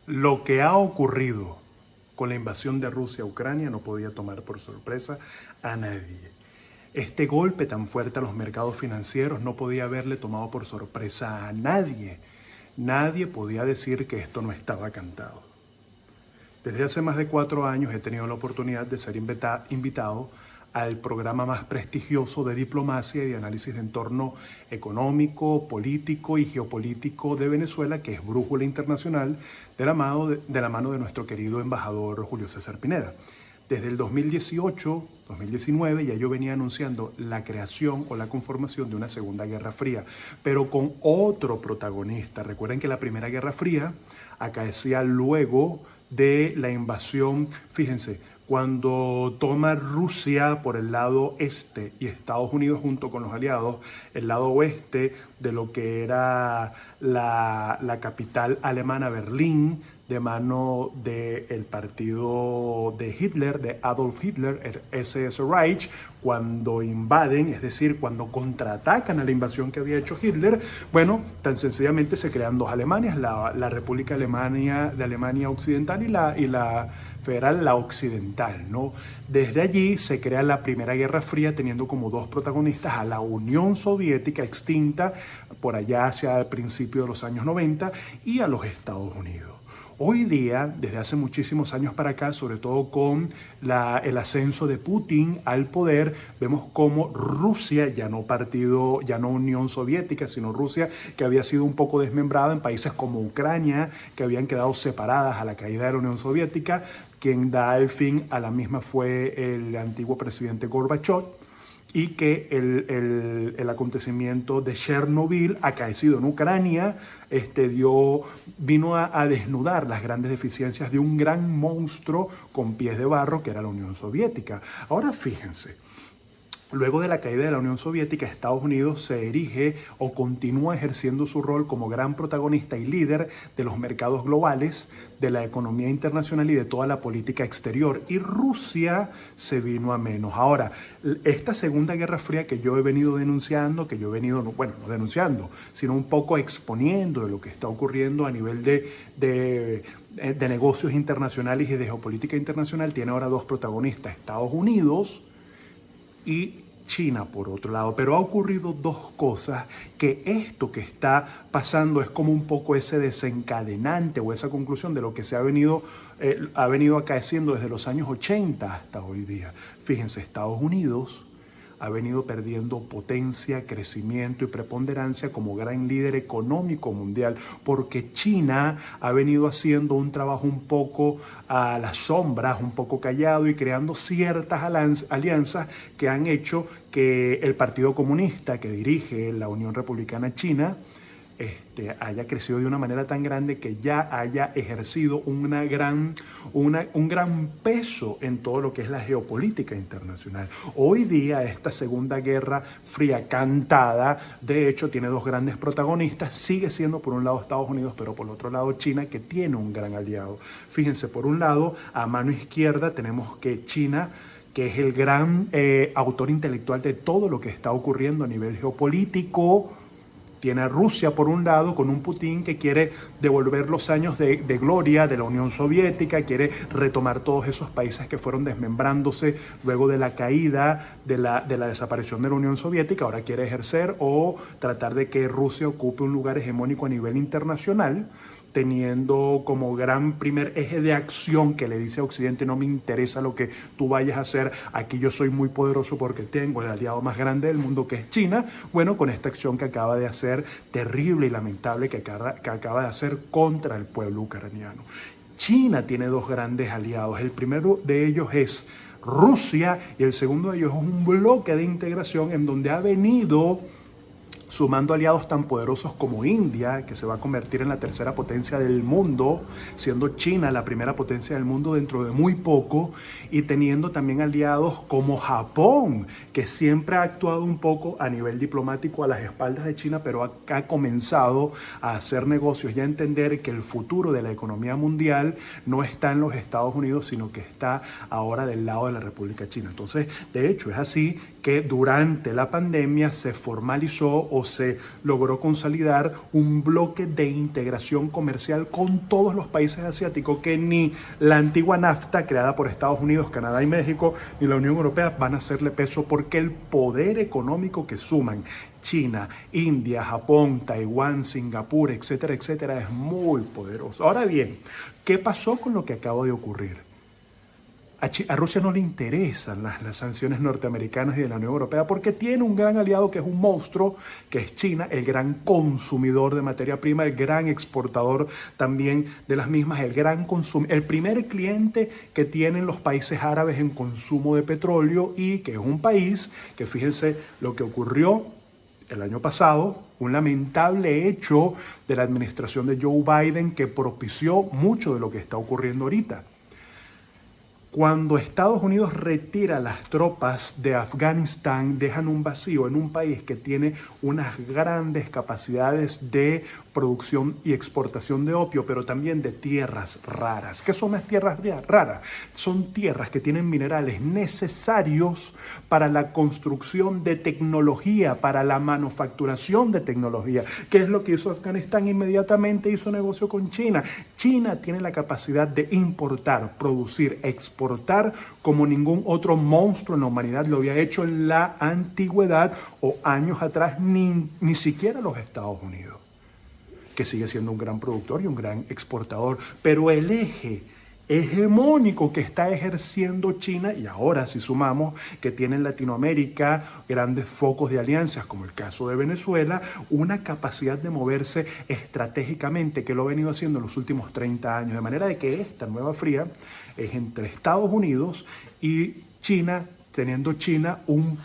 Lo que ha ocurrido con la invasión de Rusia a Ucrania no podía tomar por sorpresa a nadie. Este golpe tan fuerte a los mercados financieros no podía haberle tomado por sorpresa a nadie. Nadie podía decir que esto no estaba cantado. Desde hace más de 4 años he tenido la oportunidad de ser invitado al programa más prestigioso de diplomacia y de análisis de entorno económico, político y geopolítico de Venezuela, que es Brújula Internacional, de la mano de nuestro querido embajador Julio César Pineda. Desde el 2018-2019 ya yo venía anunciando la creación o la conformación de una Segunda Guerra Fría, pero con otro protagonista. Recuerden que la Primera Guerra Fría acaecía luego de la invasión, fíjense, cuando toma Rusia por el lado este y Estados Unidos junto con los aliados el lado oeste de lo que era la capital alemana, Berlín, de mano del partido de Hitler, de Adolf Hitler, el SS Reich, cuando invaden, es decir, cuando contraatacan a la invasión que había hecho Hitler, bueno, tan sencillamente se crean dos Alemanias, la República Alemania de Alemania Occidental y la Federal, la Occidental, ¿no? Desde allí se crea la Primera Guerra Fría teniendo como dos protagonistas a la Unión Soviética extinta por allá hacia el principio de los años 90 y a los Estados Unidos. Hoy día, desde hace muchísimos años para acá, sobre todo con el ascenso de Putin al poder, vemos cómo Rusia, ya no Unión Soviética, sino Rusia, que había sido un poco desmembrada en países como Ucrania, que habían quedado separadas a la caída de la Unión Soviética. Quien da el fin a la misma fue el antiguo presidente Gorbachev, y que el acontecimiento de Chernobyl acaecido en Ucrania vino a desnudar las grandes deficiencias de un gran monstruo con pies de barro que era la Unión Soviética. Ahora fíjense, luego de la caída de la Unión Soviética, Estados Unidos se erige o continúa ejerciendo su rol como gran protagonista y líder de los mercados globales, de la economía internacional y de toda la política exterior. Y Rusia se vino a menos. Ahora, esta Segunda Guerra Fría que yo he venido denunciando, no denunciando, sino un poco exponiendo de lo que está ocurriendo a nivel de negocios internacionales y de geopolítica internacional, tiene ahora dos protagonistas, Estados Unidos y China por otro lado. Pero ha ocurrido dos cosas que esto que está pasando es como un poco ese desencadenante o esa conclusión de lo que se ha venido acaeciendo desde los años 80 hasta hoy día. Fíjense, Estados Unidos ha venido perdiendo potencia, crecimiento y preponderancia como gran líder económico mundial, porque China ha venido haciendo un trabajo un poco a las sombras, un poco callado y creando ciertas alianzas que han hecho que el Partido Comunista que dirige la Unión Republicana China haya crecido de una manera tan grande que ya haya ejercido un gran peso en todo lo que es la geopolítica internacional. Hoy día esta Segunda Guerra Fría cantada, de hecho, tiene dos grandes protagonistas. Sigue siendo por un lado Estados Unidos, pero por otro lado China, que tiene un gran aliado. Fíjense, por un lado, a mano izquierda tenemos que China, que es el gran autor intelectual de todo lo que está ocurriendo a nivel geopolítico. Tiene a Rusia por un lado, con un Putin que quiere devolver los años de gloria de la Unión Soviética, quiere retomar todos esos países que fueron desmembrándose luego de la caída, de la desaparición de la Unión Soviética. Ahora quiere ejercer o tratar de que Rusia ocupe un lugar hegemónico a nivel internacional, teniendo como gran primer eje de acción que le dice a Occidente: no me interesa lo que tú vayas a hacer, aquí yo soy muy poderoso porque tengo el aliado más grande del mundo, que es China. Bueno, con esta acción que acaba de hacer, terrible y lamentable, que acaba de hacer contra el pueblo ucraniano. China tiene dos grandes aliados. El primero de ellos es Rusia y el segundo de ellos es un bloque de integración en donde ha venido sumando aliados tan poderosos como India, que se va a convertir en la tercera potencia del mundo, siendo China la primera potencia del mundo dentro de muy poco, y teniendo también aliados como Japón, que siempre ha actuado un poco a nivel diplomático a las espaldas de China, pero ha comenzado a hacer negocios y a entender que el futuro de la economía mundial no está en los Estados Unidos, sino que está ahora del lado de la República China. Entonces, de hecho, es así que durante la pandemia se formalizó o se logró consolidar un bloque de integración comercial con todos los países asiáticos que ni la antigua NAFTA, creada por Estados Unidos, Canadá y México, ni la Unión Europea van a hacerle peso, porque el poder económico que suman China, India, Japón, Taiwán, Singapur, etcétera, etcétera, es muy poderoso. Ahora bien, ¿qué pasó con lo que acaba de ocurrir? A Rusia no le interesan las sanciones norteamericanas y de la Unión Europea, porque tiene un gran aliado que es un monstruo, que es China, el gran consumidor de materia prima, el gran exportador también de las mismas, el primer cliente que tienen los países árabes en consumo de petróleo, y que es un país que, fíjense lo que ocurrió el año pasado, un lamentable hecho de la administración de Joe Biden que propició mucho de lo que está ocurriendo ahorita. Cuando Estados Unidos retira las tropas de Afganistán, dejan un vacío en un país que tiene unas grandes capacidades de producción y exportación de opio, pero también de tierras raras. ¿Qué son las tierras raras? Son tierras que tienen minerales necesarios para la construcción de tecnología, para la manufacturación de tecnología. ¿Qué es lo que hizo Afganistán? Inmediatamente hizo negocio con China. China tiene la capacidad de importar, producir, exportar como ningún otro monstruo en la humanidad lo había hecho en la antigüedad o años atrás, ni siquiera los Estados Unidos, que sigue siendo un gran productor y un gran exportador. Pero el eje hegemónico que está ejerciendo China, y ahora si sumamos que tiene en Latinoamérica grandes focos de alianzas, como el caso de Venezuela, una capacidad de moverse estratégicamente que lo ha venido haciendo en los últimos 30 años, de manera de que esta nueva fría es entre Estados Unidos y China, teniendo China un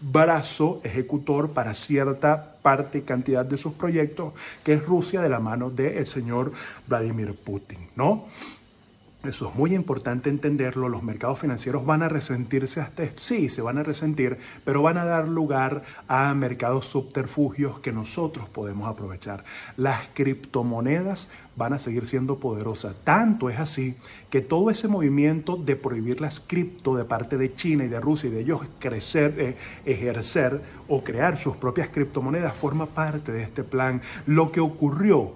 brazo ejecutor para cierta parte y cantidad de sus proyectos, que es Rusia, de la mano del señor Vladimir Putin, ¿no? Eso es muy importante entenderlo. Los mercados financieros van a resentirse hasta esto. Sí, se van a resentir, pero van a dar lugar a mercados subterfugios que nosotros podemos aprovechar. Las criptomonedas van a seguir siendo poderosas. Tanto es así que todo ese movimiento de prohibir las cripto de parte de China y de Rusia y de ellos ejercer o crear sus propias criptomonedas forma parte de este plan. Lo que ocurrió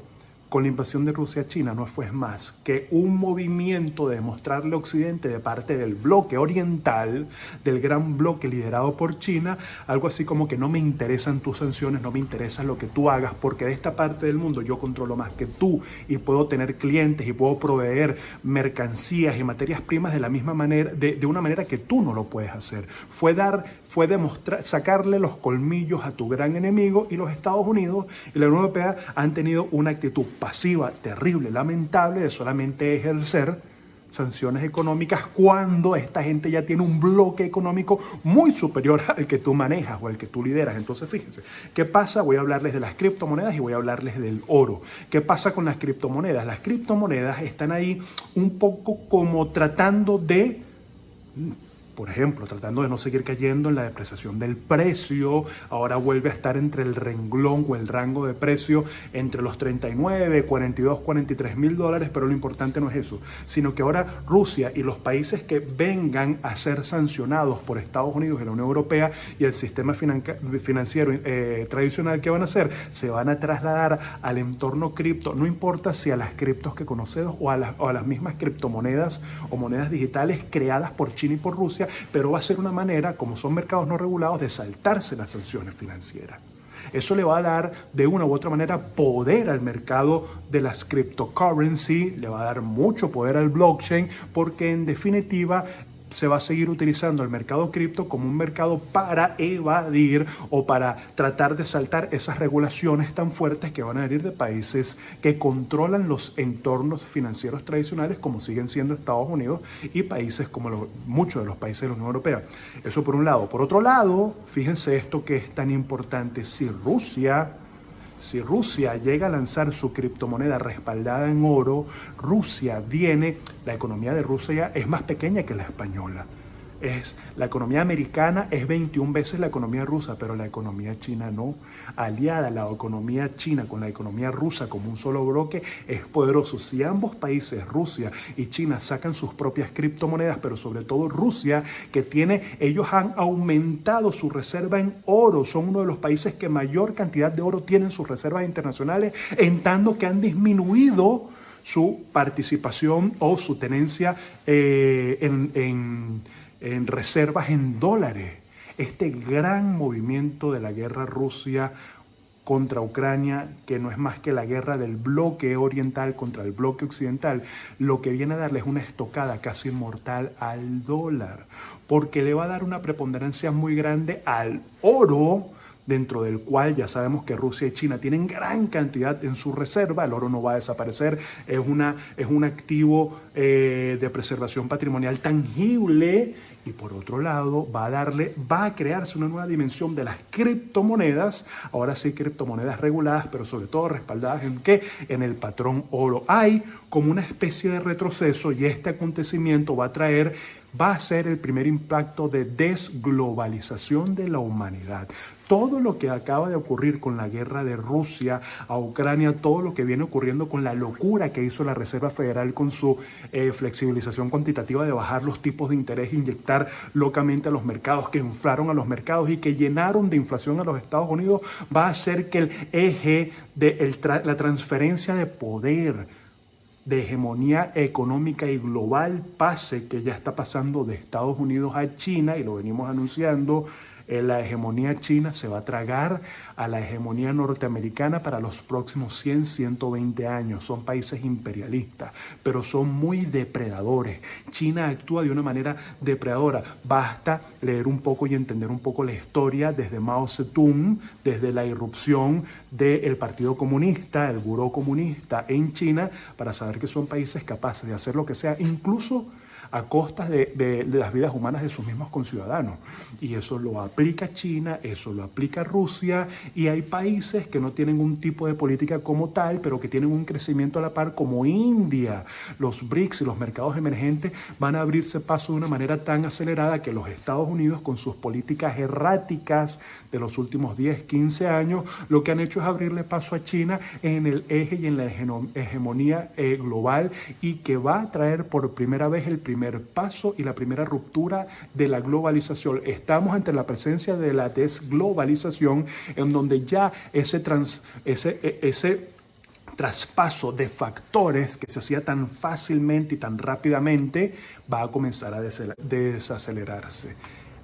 con la invasión de Rusia a China no fue más que un movimiento de demostrarle a Occidente, de parte del bloque oriental, del gran bloque liderado por China, algo así como que no me interesan tus sanciones, no me interesa lo que tú hagas, porque de esta parte del mundo yo controlo más que tú y puedo tener clientes y puedo proveer mercancías y materias primas de la misma manera, de una manera que tú no lo puedes hacer. Fue demostrar, sacarle los colmillos a tu gran enemigo, y los Estados Unidos y la Unión Europea han tenido una actitud pasiva, terrible, lamentable, de solamente ejercer sanciones económicas cuando esta gente ya tiene un bloque económico muy superior al que tú manejas o al que tú lideras. Entonces, fíjense, ¿qué pasa? Voy a hablarles de las criptomonedas y voy a hablarles del oro. ¿Qué pasa con las criptomonedas? Las criptomonedas están ahí un poco como tratando de, por ejemplo, tratando de no seguir cayendo en la depreciación del precio. Ahora vuelve a estar entre el renglón o el rango de precio entre los 39, 42, 43 mil dólares, pero lo importante no es eso, sino que ahora Rusia y los países que vengan a ser sancionados por Estados Unidos y la Unión Europea y el sistema financiero tradicional, ¿qué van a hacer? Se van a trasladar al entorno cripto, no importa si a las criptos que conocemos o a las mismas criptomonedas o monedas digitales creadas por China y por Rusia, pero va a ser una manera, como son mercados no regulados, de saltarse las sanciones financieras. Eso le va a dar de una u otra manera poder al mercado de las cryptocurrency, le va a dar mucho poder al blockchain, porque en definitiva se va a seguir utilizando el mercado cripto como un mercado para evadir o para tratar de saltar esas regulaciones tan fuertes que van a venir de países que controlan los entornos financieros tradicionales, como siguen siendo Estados Unidos y países como muchos de los países de la Unión Europea. Eso por un lado. Por otro lado, fíjense esto que es tan importante: si Rusia llega a lanzar su criptomoneda respaldada en oro, la economía de Rusia es más pequeña que la española. La economía americana es 21 veces la economía rusa, pero la economía china no. Aliada la economía china con la economía rusa como un solo bloque es poderoso. Si ambos países, Rusia y China, sacan sus propias criptomonedas, pero sobre todo Rusia, ellos han aumentado su reserva en oro, son uno de los países que mayor cantidad de oro tienen en sus reservas internacionales, en tanto que han disminuido su participación o su tenencia en reservas en dólares. Este gran movimiento de la guerra Rusia contra Ucrania, que no es más que la guerra del bloque oriental contra el bloque occidental, lo que viene a darle es una estocada casi mortal al dólar, porque le va a dar una preponderancia muy grande al oro, dentro del cual ya sabemos que Rusia y China tienen gran cantidad en su reserva. El oro no va a desaparecer, es un activo de preservación patrimonial tangible. Y por otro lado, va a crearse una nueva dimensión de las criptomonedas, ahora sí criptomonedas reguladas, pero sobre todo respaldadas ¿en qué? En el patrón oro. Hay como una especie de retroceso, y este acontecimiento va a ser el primer impacto de desglobalización de la humanidad. Todo lo que acaba de ocurrir con la guerra de Rusia a Ucrania, todo lo que viene ocurriendo con la locura que hizo la Reserva Federal con su flexibilización cuantitativa de bajar los tipos de interés, inyectar locamente a los mercados, que inflaron a los mercados y que llenaron de inflación a los Estados Unidos, va a hacer que el eje de la transferencia de poder, de hegemonía económica y global pase, que ya está pasando de Estados Unidos a China, y lo venimos anunciando. La hegemonía china se va a tragar a la hegemonía norteamericana para los próximos 100, 120 años. Son países imperialistas, pero son muy depredadores. China actúa de una manera depredadora. Basta leer un poco y entender un poco la historia desde Mao Zedong, desde la irrupción del Partido Comunista, el Buró Comunista en China, para saber que son países capaces de hacer lo que sea, incluso a costas de las vidas humanas de sus mismos conciudadanos. Y eso lo aplica China, eso lo aplica Rusia, y hay países que no tienen un tipo de política como tal, pero que tienen un crecimiento a la par, como India. Los BRICS y los mercados emergentes van a abrirse paso de una manera tan acelerada que los Estados Unidos, con sus políticas erráticas de los últimos 10, 15 años, lo que han hecho es abrirle paso a China en el eje y en la hegemonía global, y que va a traer por primera vez el primer paso y la primera ruptura de la globalización. Estamos ante la presencia de la desglobalización, en donde ya ese traspaso de factores que se hacía tan fácilmente y tan rápidamente va a comenzar a desacelerarse.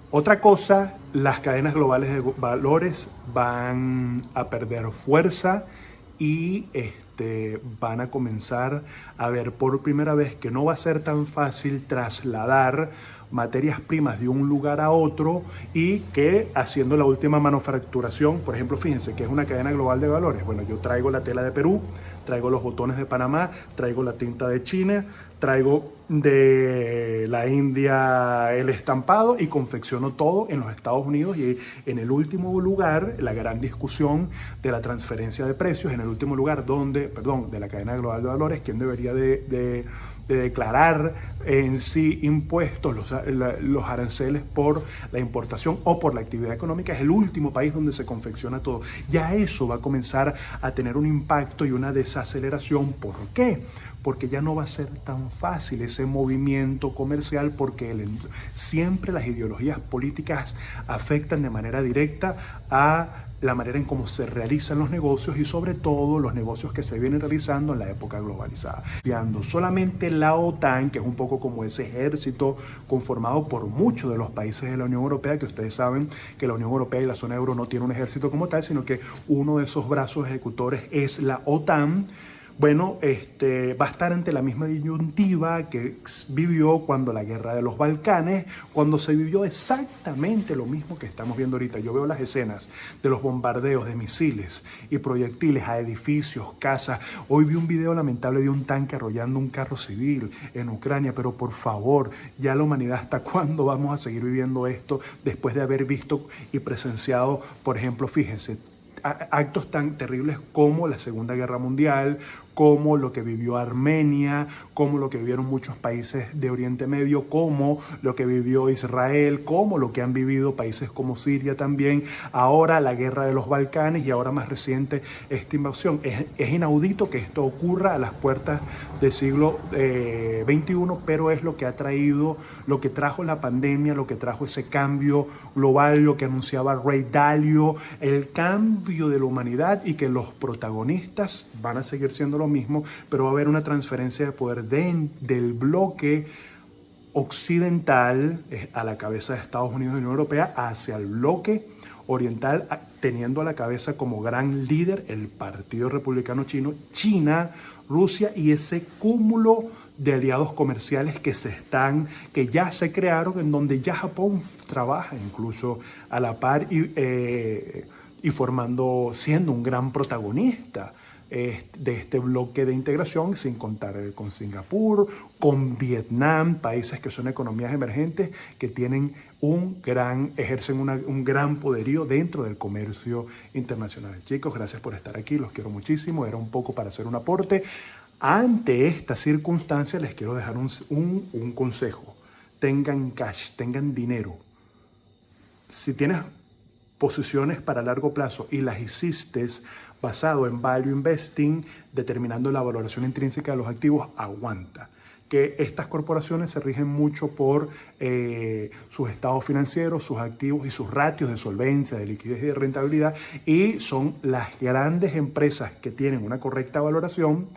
Otra cosa, las cadenas globales de valores van a perder fuerza y van a comenzar a ver por primera vez que no va a ser tan fácil trasladar materias primas de un lugar a otro, y que haciendo la última manufacturación, por ejemplo, fíjense que es una cadena global de valores. Bueno, yo traigo la tela de Perú, traigo los botones de Panamá, traigo la tinta de China, traigo de la India el estampado y confecciono todo en los Estados Unidos. Y en el último lugar, la gran discusión de la transferencia de precios, en el último lugar de la cadena global de valores, quién debería de declarar en sí impuestos, los aranceles por la importación o por la actividad económica, es el último país donde se confecciona todo. Ya eso va a comenzar a tener un impacto y una desaceleración. ¿Por qué? Porque ya no va a ser tan fácil ese movimiento comercial, porque siempre las ideologías políticas afectan de manera directa a la manera en cómo se realizan los negocios, y sobre todo los negocios que se vienen realizando en la época globalizada. Solamente la OTAN, que es un poco como ese ejército conformado por muchos de los países de la Unión Europea, que ustedes saben que la Unión Europea y la zona euro no tiene un ejército como tal, sino que uno de esos brazos ejecutores es la OTAN. Bueno, va a estar ante la misma disyuntiva que vivió cuando la guerra de los Balcanes, cuando se vivió exactamente lo mismo que estamos viendo ahorita. Yo veo las escenas de los bombardeos de misiles y proyectiles a edificios, casas. Hoy vi un video lamentable de un tanque arrollando un carro civil en Ucrania, pero por favor, ya la humanidad, ¿hasta cuándo vamos a seguir viviendo esto después de haber visto y presenciado, por ejemplo, fíjense, actos tan terribles como la Segunda Guerra Mundial, como lo que vivió Armenia, como lo que vivieron muchos países de Oriente Medio, como lo que vivió Israel, como lo que han vivido países como Siria también, ahora la guerra de los Balcanes y ahora más reciente esta invasión. Es inaudito que esto ocurra a las puertas del siglo XXI, pero es lo que ha traído, lo que trajo la pandemia, lo que trajo ese cambio global, lo que anunciaba Ray Dalio, el cambio de la humanidad, y que los protagonistas van a seguir siendo lo mismo, pero va a haber una transferencia de poder del bloque occidental a la cabeza de Estados Unidos y Unión Europea hacia el bloque oriental, teniendo a la cabeza como gran líder el Partido Republicano Chino, China, Rusia y ese cúmulo de aliados comerciales que ya se crearon, en donde ya Japón trabaja incluso a la par y siendo un gran protagonista de este bloque de integración, sin contar con Singapur, con Vietnam, países que son economías emergentes que ejercen un gran poderío dentro del comercio internacional. Chicos, gracias por estar aquí, los quiero muchísimo, era un poco para hacer un aporte. Ante esta circunstancia les quiero dejar un consejo: tengan cash, tengan dinero. Si tienes posiciones para largo plazo y las hiciste basado en value investing, determinando la valoración intrínseca de los activos, aguanta. Que estas corporaciones se rigen mucho por sus estados financieros, sus activos y sus ratios de solvencia, de liquidez y de rentabilidad, y son las grandes empresas que tienen una correcta valoración,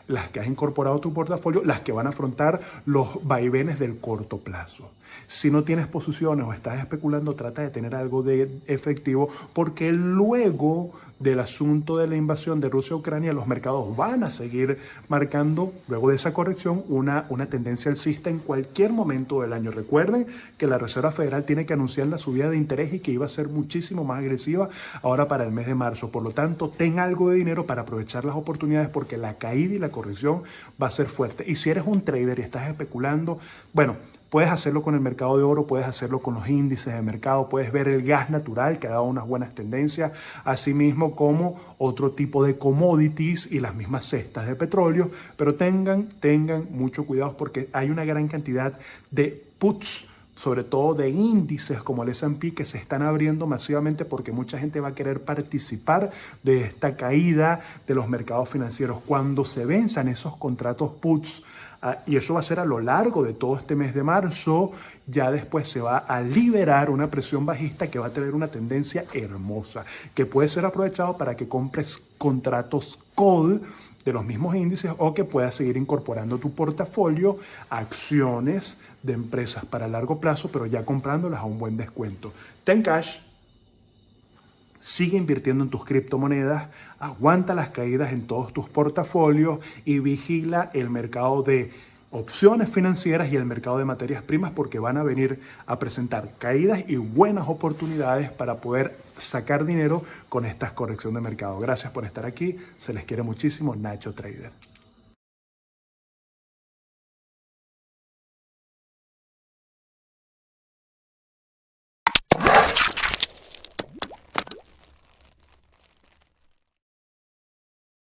las que has incorporado a tu portafolio, las que van a afrontar los vaivenes del corto plazo. Si no tienes posiciones o estás especulando, trata de tener algo de efectivo, porque luego del asunto de la invasión de Rusia a Ucrania, los mercados van a seguir marcando, luego de esa corrección, una tendencia alcista en cualquier momento del año. Recuerden que la Reserva Federal tiene que anunciar la subida de interés y que iba a ser muchísimo más agresiva ahora para el mes de marzo. Por lo tanto, ten algo de dinero para aprovechar las oportunidades, porque la caída y la corrección va a ser fuerte. Y si eres un trader y estás especulando, bueno, puedes hacerlo con el mercado de oro, puedes hacerlo con los índices de mercado, puedes ver el gas natural que ha dado unas buenas tendencias, asimismo como otro tipo de commodities y las mismas cestas de petróleo, pero tengan mucho cuidado, porque hay una gran cantidad de puts, sobre todo de índices como el S&P, que se están abriendo masivamente porque mucha gente va a querer participar de esta caída de los mercados financieros. Cuando se venzan esos contratos puts, y eso va a ser a lo largo de todo este mes de marzo, ya después se va a liberar una presión bajista que va a tener una tendencia hermosa, que puede ser aprovechado para que compres contratos call de los mismos índices, o que puedas seguir incorporando a tu portafolio acciones de empresas para largo plazo, pero ya comprándolas a un buen descuento. Ten cash, sigue invirtiendo en tus criptomonedas, aguanta las caídas en todos tus portafolios y vigila el mercado de opciones financieras y el mercado de materias primas, porque van a venir a presentar caídas y buenas oportunidades para poder sacar dinero con esta corrección de mercado. Gracias por estar aquí, se les quiere muchísimo. Nacho Trader.